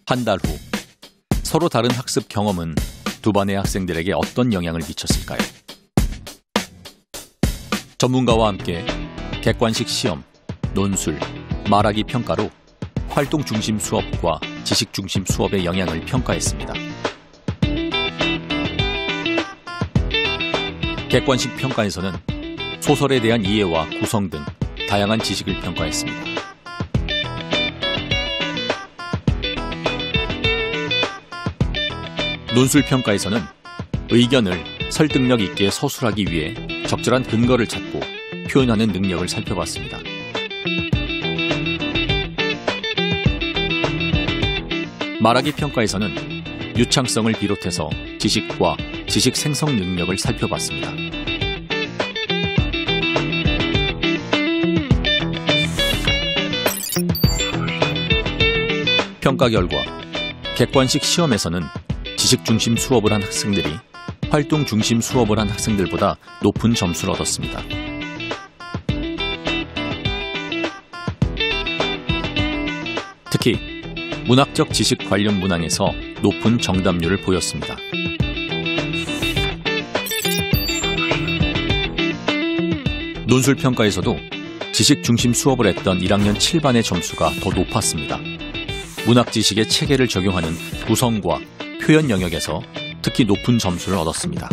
한 달 후 서로 다른 학습 경험은 두 반의 학생들에게 어떤 영향을 미쳤을까요? 전문가와 함께 객관식 시험, 논술, 말하기 평가로 활동 중심 수업과 지식 중심 수업의 영향을 평가했습니다. 객관식 평가에서는 소설에 대한 이해와 구성 등 다양한 지식을 평가했습니다. 논술 평가에서는 의견을 설득력 있게 서술하기 위해 적절한 근거를 찾고 표현하는 능력을 살펴봤습니다. 말하기 평가에서는 유창성을 비롯해서 지식과 지식 생성 능력을 살펴봤습니다. 평가 결과 객관식 시험에서는 지식 중심 수업을 한 학생들이 활동 중심 수업을 한 학생들보다 높은 점수를 얻었습니다. 특히 문학적 지식 관련 문항에서 높은 정답률을 보였습니다. 논술 평가에서도 지식 중심 수업을 했던 1학년 7반의 점수가 더 높았습니다. 문학 지식의 체계를 적용하는 구성과 표현 영역에서 특히 높은 점수를 얻었습니다.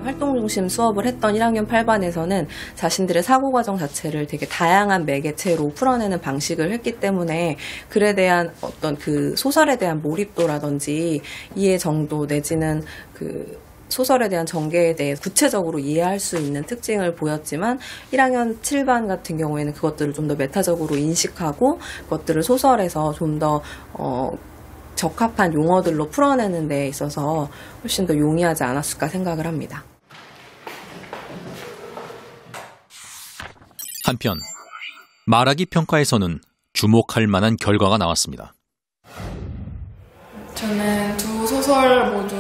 활동 중심 수업을 했던 1학년 8반에서는 자신들의 사고 과정 자체를 되게 다양한 매개체로 풀어내는 방식을 했기 때문에 글에 대한 어떤 그 소설에 대한 몰입도라든지 이해 정도 내지는 그 소설에 대한 전개에 대해 구체적으로 이해할 수 있는 특징을 보였지만 1학년 7반 같은 경우에는 그것들을 좀 더 메타적으로 인식하고 그것들을 소설에서 좀 더 적합한 용어들로 풀어내는 데 있어서 훨씬 더 용이하지 않았을까 생각을 합니다. 한편 말하기 평가에서는 주목할 만한 결과가 나왔습니다. 저는 두 소설 모두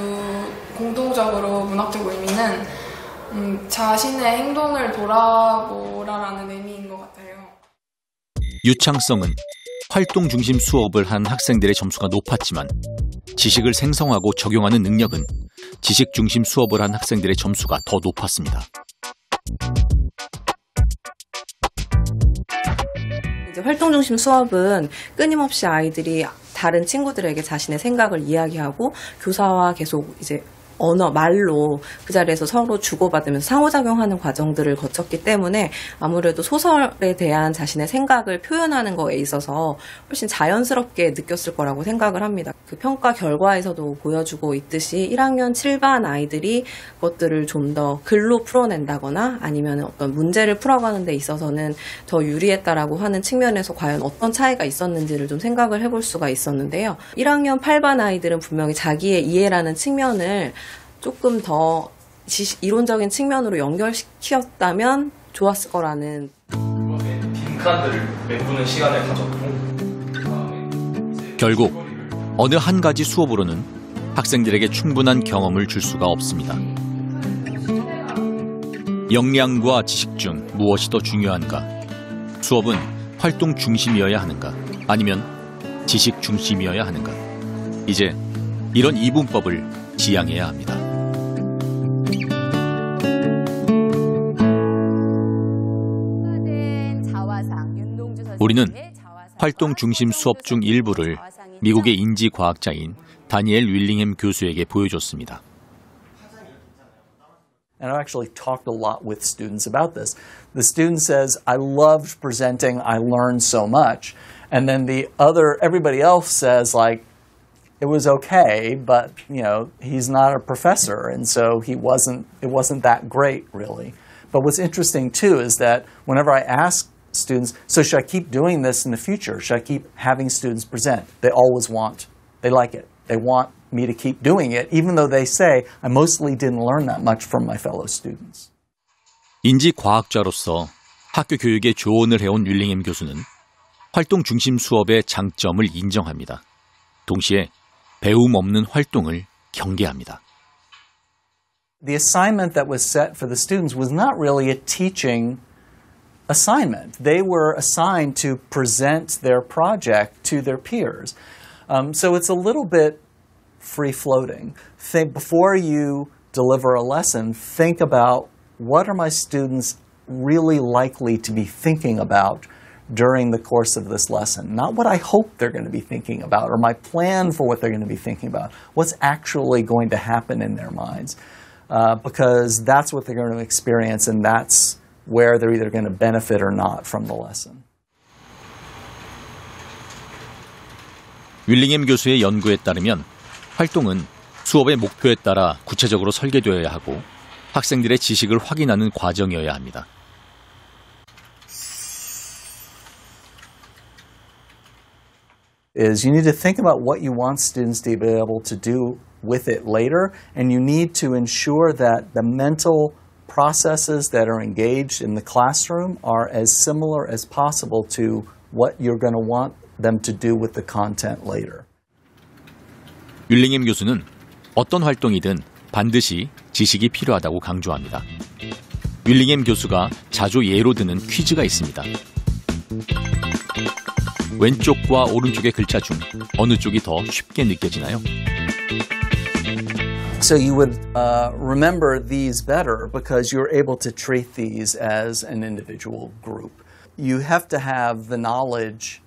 공통적으로 문학적 의미는 자신의 행동을 돌아보라라는 의미인 것 같아요. 유창성은 활동 중심 수업을 한 학생들의 점수가 높았지만 지식을 생성하고 적용하는 능력은 지식 중심 수업을 한 학생들의 점수가 더 높았습니다. 이제 활동 중심 수업은 끊임없이 아이들이 다른 친구들에게 자신의 생각을 이야기하고 교사와 계속 이제 언어, 말로 그 자리에서 서로 주고받으면서 상호작용하는 과정들을 거쳤기 때문에 아무래도 소설에 대한 자신의 생각을 표현하는 거에 있어서 훨씬 자연스럽게 느꼈을 거라고 생각을 합니다. 그 평가 결과에서도 보여주고 있듯이 1학년 7반 아이들이 그것들을 좀 더 글로 풀어낸다거나 아니면 어떤 문제를 풀어가는 데 있어서는 더 유리했다라고 하는 측면에서 과연 어떤 차이가 있었는지를 좀 생각을 해볼 수가 있었는데요. 1학년 8반 아이들은 분명히 자기의 이해라는 측면을 조금 더 이론적인 측면으로 연결시켰다면 좋았을 거라는. 이번에 빈칸들을 메꾸는 시간을 가졌고 결국 어느 한 가지 수업으로는 학생들에게 충분한 경험을 줄 수가 없습니다. 역량과 지식 중 무엇이 더 중요한가? 수업은 활동 중심이어야 하는가? 아니면 지식 중심이어야 하는가? 이제 이런 이분법을 지향해야 합니다. 우리는 활동 중심 수업 중 일부를 미국의 인지 과학자인 다니엘 윌링햄 교수에게 보여줬습니다. And I've actually talked a lot with students about this. The student says, I loved presenting, I learned so much. And then everybody else says, like, it was okay, but, you know, he's not a professor, and so it wasn't that great, really. But what's interesting, too, is that whenever I ask students, so should I keep doing this in the future? Should I keep having students present? They like it. They want me to keep doing it, even though they say, I mostly didn't learn that much from my fellow students. 인지 과학자로서 학교 교육에 조언을 해온 윌링햄 교수는 활동 중심 수업의 장점을 인정합니다. 동시에 배움 없는 활동을 경계합니다. The assignment that was set for the students was not really a teaching assignment. They were assigned to present their project to their peers. So it's a little bit free-floating. Before you deliver a lesson, think about what are my students really likely to be thinking about during the course of this lesson. Not what I hope they're going to be thinking about or my plan for what they're going to be thinking about. What's actually going to happen in their minds. Because that's what they're going to experience and that's where they're either going to benefit or not from the lesson. 윌링엄 교수의 연구에 따르면 활동은 수업의 목표에 따라 구체적으로 설계되어야 하고 학생들의 지식을 확인하는 과정이어야 합니다. Is you need to think about what you want students to be able to do with it later, and you need to ensure that the mental processes that are engaged in the classroom are as similar as possible to what you're going to want them to do with the content later. 윌링엄 교수는 어떤 활동이든 반드시 지식이 필요하다고 강조합니다. 윌링엄 교수가 자주 예로 드는 퀴즈가 있습니다. 왼쪽과 오른쪽의 글자 중 어느 쪽이 더 쉽게 느껴지나요? So you would remember these better because you're able to treat these as an individual group. You have to have the knowledge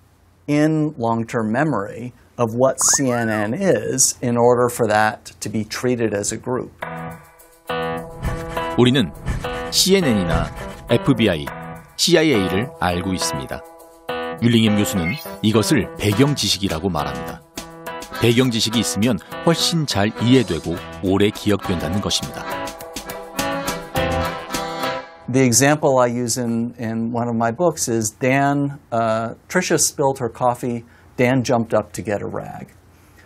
in long-term memory of what CNN is in order for that to be treated as a group. 우리는 CNN이나 FBI, CIA를 알고 있습니다. 윌링엄 교수는 이것을 배경 지식이라고 말합니다. 배경 지식이 있으면 훨씬 잘 이해되고 오래 기억된다는 것입니다. The example I use in one of my books is Tricia spilled her coffee, Dan jumped up to get a rag.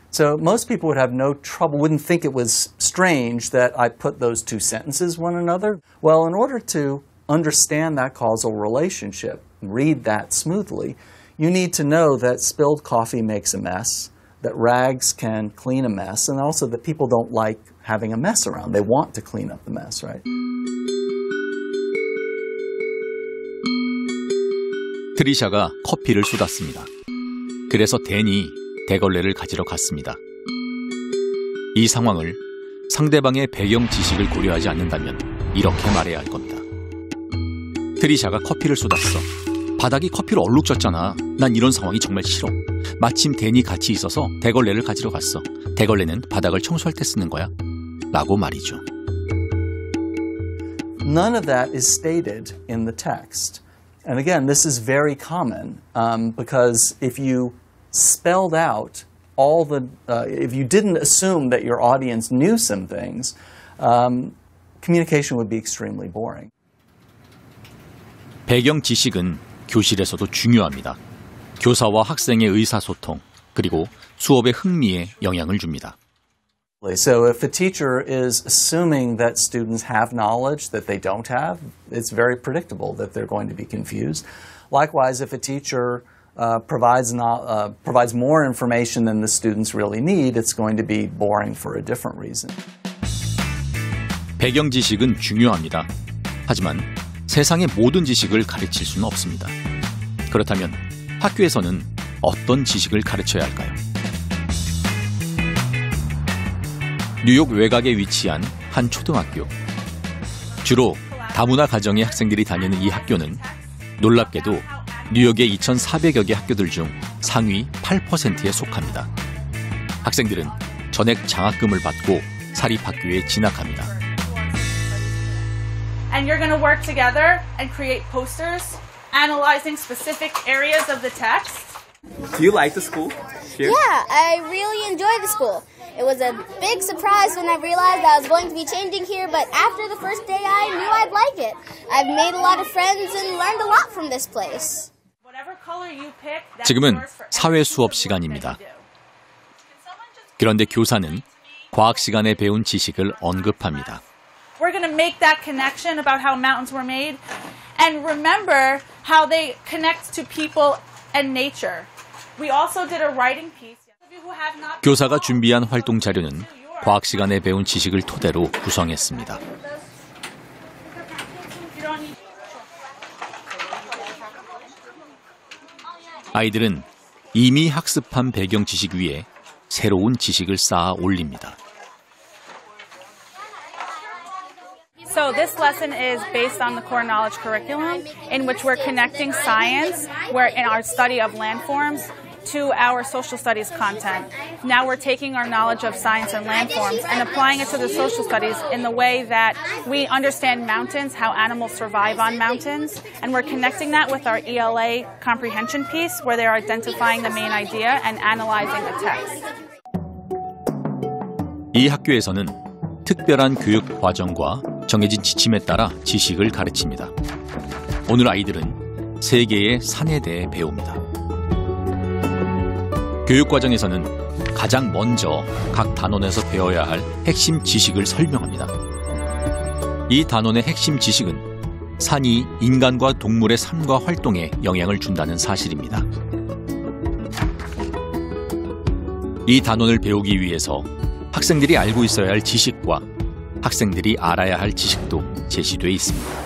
So most people would have no trouble, wouldn't think it was strange that I put those two sentences one another. Well, in order to understand that causal relationship, read that smoothly, you need to know that spilled coffee makes a mess, that rags can clean a mess, and also that people don't like having a mess around. They want to clean up the mess, right? 트리샤가 커피를 쏟았습니다. 그래서 댄이 대걸레를 가지러 갔습니다. 이 상황을 상대방의 배경 지식을 고려하지 않는다면 이렇게 말해야 할 겁니다. 트리샤가 커피를 쏟았어. 바닥이 커피로 얼룩졌잖아. 난 이런 상황이 정말 싫어. 마침 댄이 같이 있어서 대걸레를 가지러 갔어. 대걸레는 바닥을 청소할 때 쓰는 거야. 라고 말이죠. None of that is stated in the text. And again, this is very common because if you spelled out all the, if you didn't assume that your audience knew some things, communication would be extremely boring. 배경 지식은 교실에서도 중요합니다. 교사와 학생의 의사소통, 그리고 수업의 흥미에 영향을 줍니다. So if a teacher is assuming that students have knowledge that they don't have, it's very predictable that they're going to be confused. Likewise, if a teacher provides more information than the students really need, it's going to be boring for a different reason. 배경 지식은 중요합니다. 하지만 세상의 모든 지식을 가르칠 수는 없습니다. 그렇다면 학교에서는 어떤 지식을 가르쳐야 할까요? 뉴욕 외곽에 위치한 한 초등학교. 주로 다문화 가정의 학생들이 다니는 이 학교는 놀랍게도 뉴욕의 2,400여 개 학교들 중 상위 8%에 속합니다. 학생들은 전액 장학금을 받고 사립학교에 진학합니다. And you're going to work together and create posters analyzing specific areas of the text. Do you like the school here? Yeah, I really enjoy the school. It was a big surprise when I realized I was going to be changing here, but after the first day I knew I'd like it. I've made a lot of friends and learned a lot from this place. 지금은 사회 수업 시간입니다. 그런데 교사는 과학 시간에 배운 지식을 언급합니다. We're going to make that connection about how mountains were made and remember how they connect to people and nature. We also did a writing piece. 교사가 준비한 활동 자료는 과학 시간에 배운 지식을 토대로 구성했습니다. 아이들은 이미 학습한 배경 지식 위에 새로운 지식을 쌓아 올립니다. So this lesson is based on the core knowledge curriculum in which we're connecting science, where in our study of landforms, to our social studies content. Now we're taking our knowledge of science and landforms and applying it to the social studies in the way that we understand mountains, how animals survive on mountains, and we're connecting that with our ELA comprehension piece where they're identifying the main idea and analyzing the text. 이 학교에서는 특별한 교육 과정과 정해진 지침에 따라 지식을 가르칩니다. 오늘 아이들은 세 개의 산에 대해 배웁니다. 교육 과정에서는 가장 먼저 각 단원에서 배워야 할 핵심 지식을 설명합니다. 이 단원의 핵심 지식은 산이 인간과 동물의 삶과 활동에 영향을 준다는 사실입니다. 이 단원을 배우기 위해서 학생들이 알고 있어야 할 지식과 학생들이 알아야 할 지식도 제시되어 있습니다.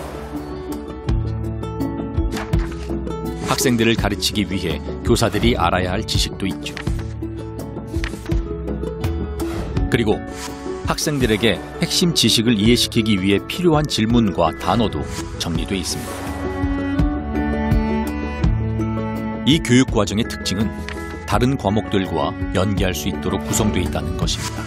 학생들을 가르치기 위해 교사들이 알아야 할 지식도 있죠. 그리고 학생들에게 핵심 지식을 이해시키기 위해 필요한 질문과 단어도 정리되어 있습니다. 이 교육 과정의 특징은 다른 과목들과 연계할 수 있도록 구성되어 있다는 것입니다.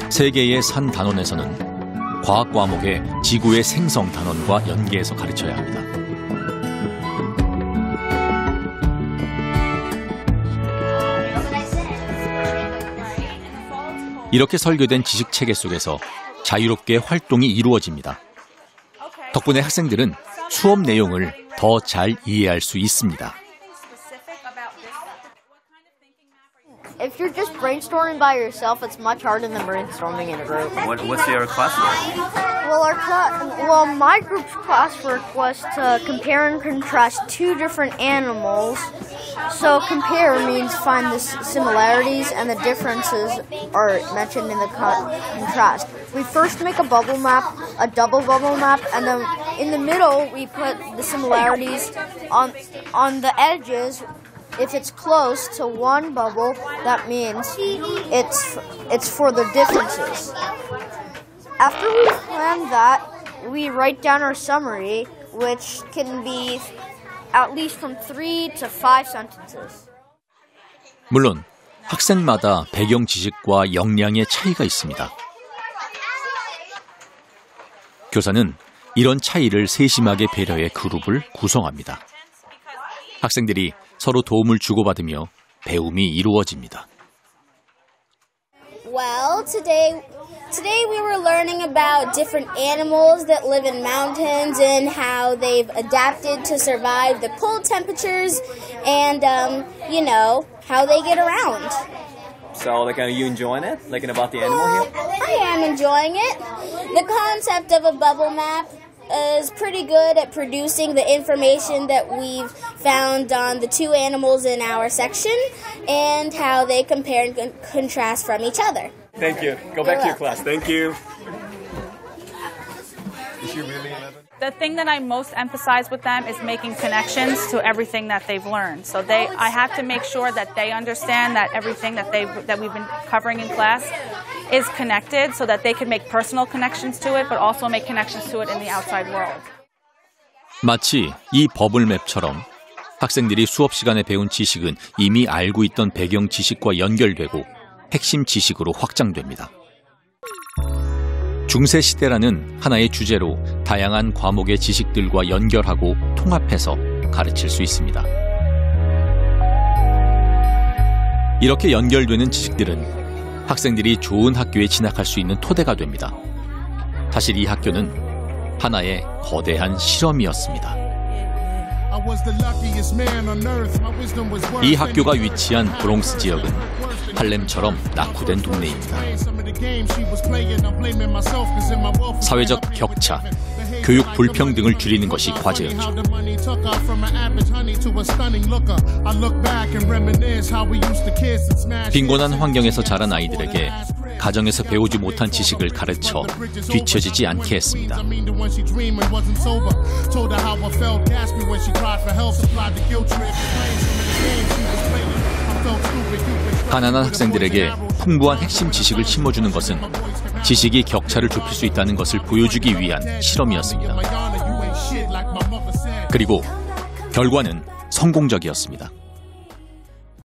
세 개의 산 단원에서는 과학 과목의 지구의 생성 단원과 연계해서 가르쳐야 합니다. 이렇게 설계된 지식 체계 속에서 자유롭게 활동이 이루어집니다. 덕분에 학생들은 수업 내용을 더 잘 이해할 수 있습니다. If you're just brainstorming by yourself, it's much harder than brainstorming in a group. What's your classwork? Well, my group's classwork was to compare and contrast two different animals. So compare means find the similarities and the differences are mentioned in the contrast. We first make a bubble map, a double bubble map, and then in the middle we put the similarities on the edges. If it's close to one bubble, that means it's for the differences. After we plan that, we write down our summary, which can be at least from 3 to 5 sentences. 물론 학생마다 배경 지식과 역량의 차이가 있습니다. 교사는 이런 차이를 세심하게 배려해 그룹을 구성합니다. 학생들이 서로 도움을 주고받으며 배움이 이루어집니다. Well, today we were learning about different animals that live in mountains and how they've adapted to survive the cold temperatures and, how they get around. So, are you enjoying it? About the animal here? I am enjoying it. The concept of a bubble map is pretty good at producing the information that we've found on the two animals in our section and how they compare and contrast from each other. Thank you. Go back to your class. Thank you. The thing that I most emphasize with them is making connections to everything that they've learned. So I have to make sure that they understand that everything that we've been covering in class is connected so that they can make personal connections to it, but also make connections to it in the outside world. 마치 이 버블맵처럼 학생들이 수업 시간에 배운 지식은 이미 알고 있던 배경 지식과 연결되고 핵심 지식으로 확장됩니다. 중세 시대라는 하나의 주제로 다양한 과목의 지식들과 연결하고 통합해서 가르칠 수 있습니다. 이렇게 연결되는 지식들은 학생들이 좋은 학교에 진학할 수 있는 토대가 됩니다. 사실 이 학교는 하나의 거대한 실험이었습니다. 이 학교가 위치한 브롱스 지역은 할렘처럼 낙후된 동네입니다. 사회적 격차, 교육 불평등을 줄이는 것이 과제였죠. 빈곤한 환경에서 자란 아이들에게 가정에서 배우지 못한 지식을 가르쳐 뒤처지지 않게 했습니다. 가난한 학생들에게 풍부한 핵심 지식을 심어주는 것은 지식이 격차를 좁힐 수 있다는 것을 보여주기 위한 실험이었습니다. 그리고 결과는 성공적이었습니다.